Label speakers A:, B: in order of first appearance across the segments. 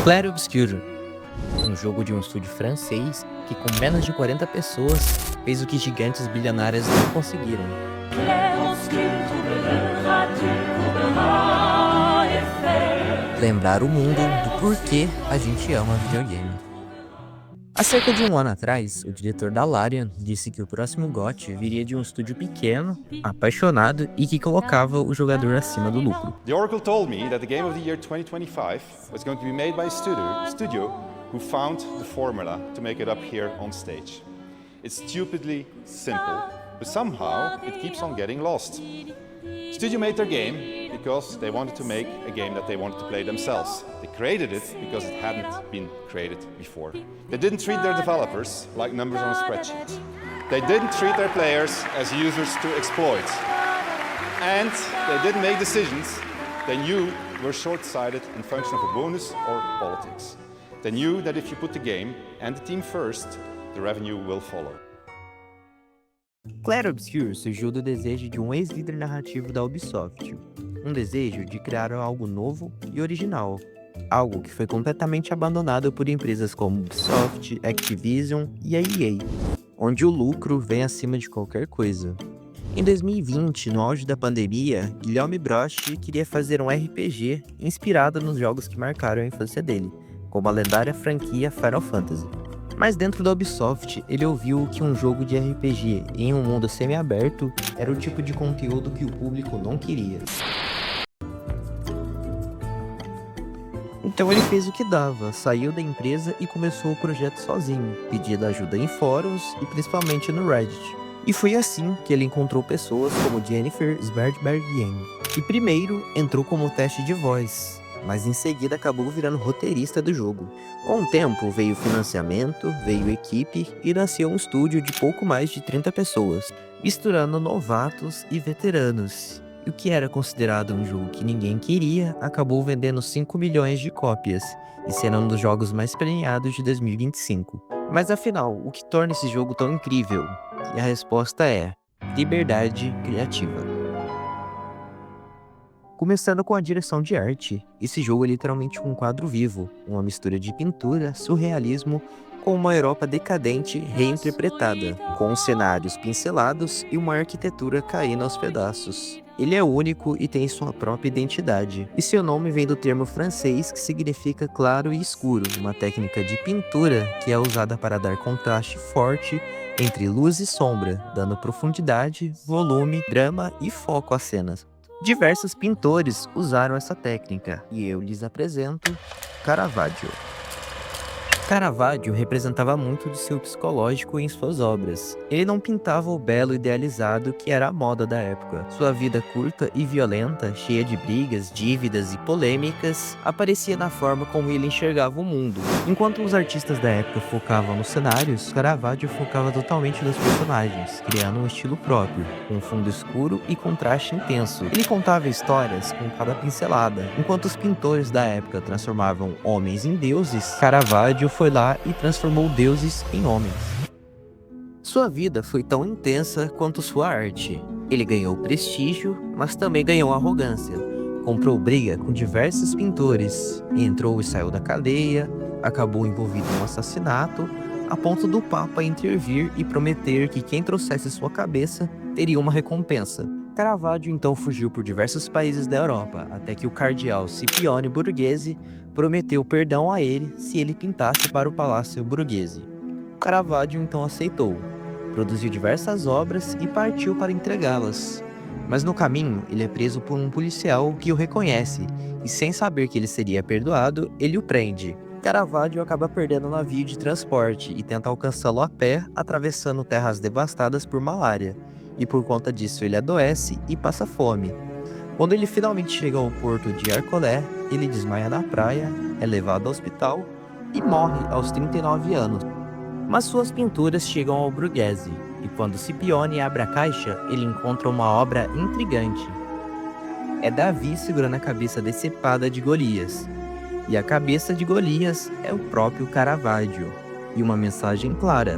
A: Clair Obscur, um jogo de um estúdio francês que com menos de 40 pessoas fez o que gigantes bilionárias não conseguiram. Lembrar o mundo do porquê a gente ama videogame. Há cerca de um ano atrás, o diretor da Larian disse que o próximo GOT viria de um estúdio pequeno, apaixonado e que colocava o jogador acima do lucro.
B: The Oracle told me that the Game of the Year 2025 was going to be made by a studio who found the formula to make it up here on stage. It's stupidly simple, but somehow it keeps on getting lost. Studio made their game because they wanted to make a game that they wanted to play themselves. They created it because it hadn't been created before. They didn't treat their developers like numbers on a spreadsheet. They didn't treat their players as users to exploit. And they didn't make decisions they knew were short-sighted in function of a bonus or politics. They knew that if you put the game and the team first, the revenue will follow.
A: Clair Obscur surgiu do desejo de um ex-líder narrativo da Ubisoft, um desejo de criar algo novo e original, algo que foi completamente abandonado por empresas como Ubisoft, Activision e a EA, onde o lucro vem acima de qualquer coisa. Em 2020, no auge da pandemia, Guilherme Broche queria fazer um RPG inspirado nos jogos que marcaram a infância dele, como a lendária franquia Final Fantasy. Mas dentro da Ubisoft, ele ouviu que um jogo de RPG em um mundo semi-aberto era o tipo de conteúdo que o público não queria. Então ele fez o que dava, saiu da empresa e começou o projeto sozinho, pedindo ajuda em fóruns e principalmente no Reddit. E foi assim que ele encontrou pessoas como Jennifer Sverdbergen, que primeiro entrou como teste de voz, mas em seguida acabou virando roteirista do jogo. Com o tempo veio financiamento, veio equipe e nasceu um estúdio de pouco mais de 30 pessoas, misturando novatos e veteranos. E o que era considerado um jogo que ninguém queria, acabou vendendo 5 milhões de cópias e sendo um dos jogos mais premiados de 2025. Mas afinal, o que torna esse jogo tão incrível? E a resposta é liberdade criativa. Começando com a direção de arte, esse jogo é literalmente um quadro vivo, uma mistura de pintura, surrealismo, com uma Europa decadente reinterpretada, com cenários pincelados e uma arquitetura caindo aos pedaços. Ele é único e tem sua própria identidade, e seu nome vem do termo francês que significa claro e escuro, uma técnica de pintura que é usada para dar contraste forte entre luz e sombra, dando profundidade, volume, drama e foco às cenas. Diversos pintores usaram essa técnica, e eu lhes apresento Caravaggio. Caravaggio representava muito de seu psicológico em suas obras. Ele não pintava o belo idealizado que era a moda da época. Sua vida curta e violenta, cheia de brigas, dívidas e polêmicas, aparecia na forma como ele enxergava o mundo. Enquanto os artistas da época focavam nos cenários, Caravaggio focava totalmente nos personagens, criando um estilo próprio, com um fundo escuro e contraste intenso. Ele contava histórias com cada pincelada. Enquanto os pintores da época transformavam homens em deuses, Caravaggio foi lá e transformou deuses em homens. Sua vida foi tão intensa quanto sua arte. Ele ganhou prestígio, mas também ganhou arrogância. Comprou briga com diversos pintores, entrou e saiu da cadeia, acabou envolvido em um assassinato, a ponto do Papa intervir e prometer que quem trouxesse sua cabeça teria uma recompensa. Caravaggio então fugiu por diversos países da Europa, até que o cardeal Scipione Borghese prometeu perdão a ele se ele pintasse para o Palácio Borghese. Caravaggio então aceitou, produziu diversas obras e partiu para entregá-las. Mas no caminho, ele é preso por um policial que o reconhece, e sem saber que ele seria perdoado, ele o prende. Caravaggio acaba perdendo o navio de transporte e tenta alcançá-lo a pé, atravessando terras devastadas por malária. E por conta disso ele adoece e passa fome. Quando ele finalmente chega ao porto de Arcolé, ele desmaia na praia, é levado ao hospital e morre aos 39 anos. Mas suas pinturas chegam ao Borghese, e quando Scipione abre a caixa, ele encontra uma obra intrigante. É Davi segurando a cabeça decepada de Golias, e a cabeça de Golias é o próprio Caravaggio, e uma mensagem clara.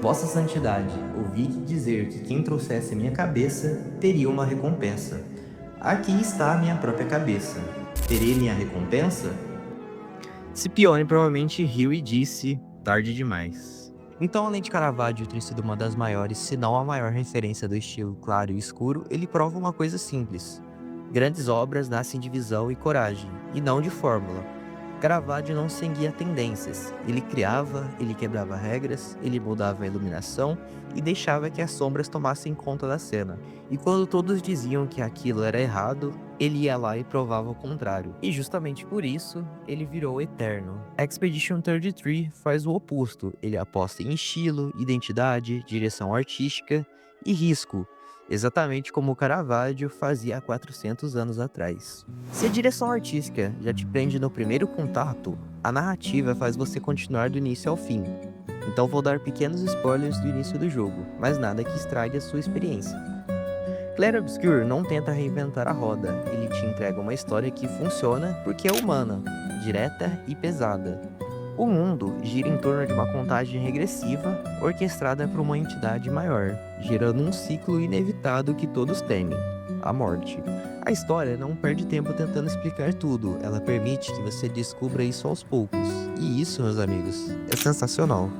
A: Vossa Santidade, ouvi dizer que quem trouxesse minha cabeça teria uma recompensa. Aqui está a minha própria cabeça. Terei minha recompensa? Scipione provavelmente riu e disse, tarde demais. Então, além de Caravaggio ter sido uma das maiores, se não a maior referência do estilo claro e escuro, ele prova uma coisa simples. Grandes obras nascem de visão e coragem, e não de fórmula. Caravaggio não seguia tendências, ele criava, ele quebrava regras, ele mudava a iluminação e deixava que as sombras tomassem conta da cena. E quando todos diziam que aquilo era errado, ele ia lá e provava o contrário. E justamente por isso, ele virou eterno. Expedition 33 faz o oposto, ele aposta em estilo, identidade, direção artística e risco. Exatamente como o Caravaggio fazia há 400 anos atrás. Se a direção artística já te prende no primeiro contato, a narrativa faz você continuar do início ao fim. Então vou dar pequenos spoilers do início do jogo, mas nada que estrague a sua experiência. Clair Obscur não tenta reinventar a roda, ele te entrega uma história que funciona porque é humana, direta e pesada. O mundo gira em torno de uma contagem regressiva, orquestrada por uma entidade maior, gerando um ciclo inevitado que todos temem, a morte. A história não perde tempo tentando explicar tudo, ela permite que você descubra isso aos poucos. E isso, meus amigos, é sensacional.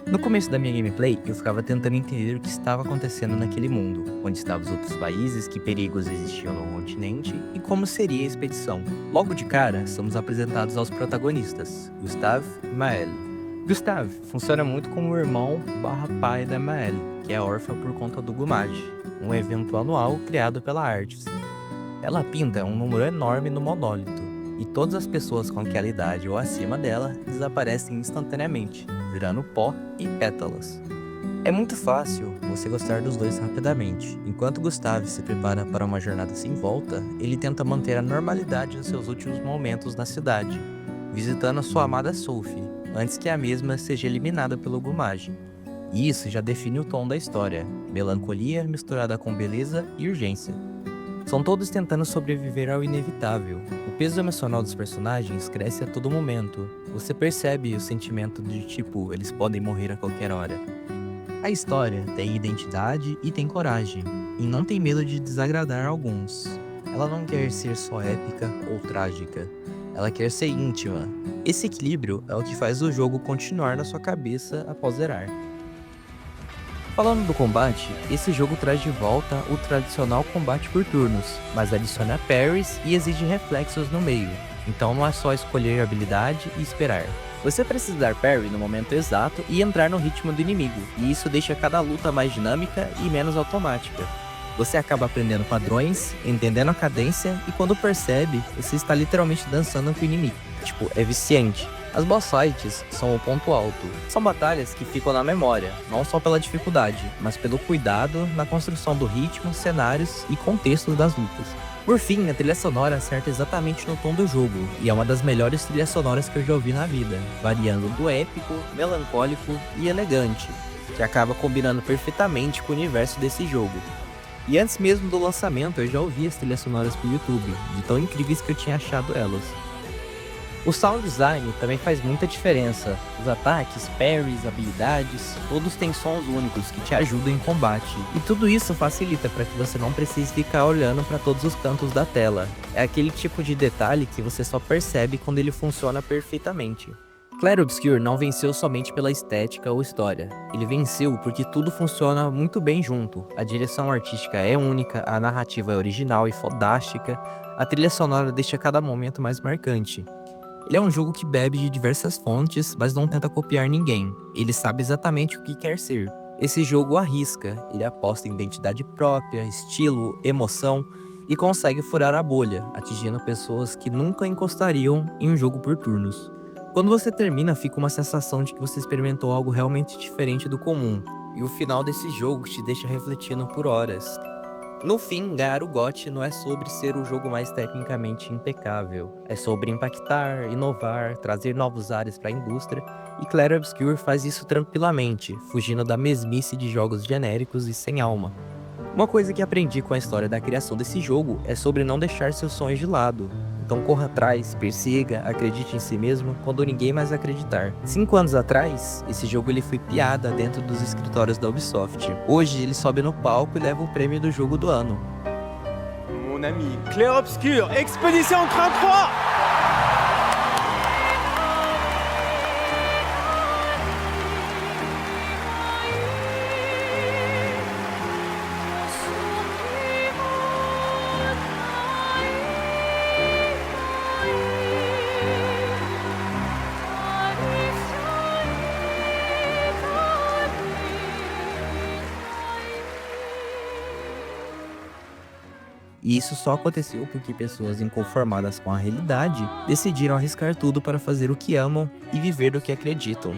A: No começo da minha gameplay, eu ficava tentando entender o que estava acontecendo naquele mundo, onde estavam os outros países, que perigos existiam no continente e como seria a expedição. Logo de cara, somos apresentados aos protagonistas, Gustave e Maëlle. Gustave funciona muito como o irmão / pai da Maëlle, que é órfã por conta do Gumage, um evento anual criado pela Artífice. Ela pinta um número enorme no monólito, e todas as pessoas com aquela idade ou acima dela desaparecem instantaneamente, virando pó e pétalas. É muito fácil você gostar dos dois rapidamente. Enquanto Gustave se prepara para uma jornada sem volta, ele tenta manter a normalidade dos seus últimos momentos na cidade, visitando a sua amada Sophie, antes que a mesma seja eliminada pelo Gumage. E isso já define o tom da história, melancolia misturada com beleza e urgência. São todos tentando sobreviver ao inevitável. O peso emocional dos personagens cresce a todo momento. Você percebe o sentimento de tipo, eles podem morrer a qualquer hora. A história tem identidade e tem coragem, e não tem medo de desagradar alguns. Ela não quer ser só épica ou trágica, ela quer ser íntima. Esse equilíbrio é o que faz o jogo continuar na sua cabeça após zerar. Falando do combate, esse jogo traz de volta o tradicional combate por turnos, mas adiciona parries e exige reflexos no meio, então não é só escolher habilidade e esperar. Você precisa dar parry no momento exato e entrar no ritmo do inimigo, e isso deixa cada luta mais dinâmica e menos automática. Você acaba aprendendo padrões, entendendo a cadência, e quando percebe, você está literalmente dançando com o inimigo. Tipo, é viciante. As boss fights são o ponto alto. São batalhas que ficam na memória, não só pela dificuldade, mas pelo cuidado na construção do ritmo, cenários e contextos das lutas. Por fim, a trilha sonora acerta exatamente no tom do jogo, e é uma das melhores trilhas sonoras que eu já ouvi na vida, variando do épico, melancólico e elegante, que acaba combinando perfeitamente com o universo desse jogo. E antes mesmo do lançamento, eu já ouvi as trilhas sonoras pelo YouTube, de tão incríveis que eu tinha achado elas. O sound design também faz muita diferença. Os ataques, parries, habilidades, todos têm sons únicos que te ajudam em combate. E tudo isso facilita para que você não precise ficar olhando para todos os cantos da tela. É aquele tipo de detalhe que você só percebe quando ele funciona perfeitamente. Clair Obscur não venceu somente pela estética ou história. Ele venceu porque tudo funciona muito bem junto. A direção artística é única, a narrativa é original e fodástica, a trilha sonora deixa cada momento mais marcante. Ele é um jogo que bebe de diversas fontes, mas não tenta copiar ninguém. Ele sabe exatamente o que quer ser. Esse jogo arrisca, ele aposta em identidade própria, estilo, emoção e consegue furar a bolha, atingindo pessoas que nunca encostariam em um jogo por turnos. Quando você termina, fica uma sensação de que você experimentou algo realmente diferente do comum, e o final desse jogo te deixa refletindo por horas. No fim, ganhar o GOT não é sobre ser o jogo mais tecnicamente impecável. É sobre impactar, inovar, trazer novos ares para a indústria, e Clair Obscur faz isso tranquilamente, fugindo da mesmice de jogos genéricos e sem alma. Uma coisa que aprendi com a história da criação desse jogo é sobre não deixar seus sonhos de lado. Então corra atrás, persiga, acredite em si mesmo quando ninguém mais acreditar. 5 anos atrás, esse jogo ele foi piada dentro dos escritórios da Ubisoft. Hoje ele sobe no palco e leva o prêmio do jogo do ano.
C: Mon ami, Clair Obscur, Expedition 33!
A: E isso só aconteceu porque pessoas inconformadas com a realidade decidiram arriscar tudo para fazer o que amam e viver do que acreditam.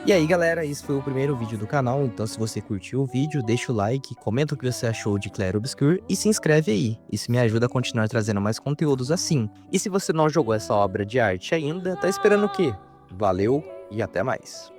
A: E aí galera, esse foi o primeiro vídeo do canal, então se você curtiu o vídeo, deixa o like, comenta o que você achou de Clair Obscur e se inscreve aí, isso me ajuda a continuar trazendo mais conteúdos assim. E se você não jogou essa obra de arte ainda, tá esperando o quê? Valeu e até mais!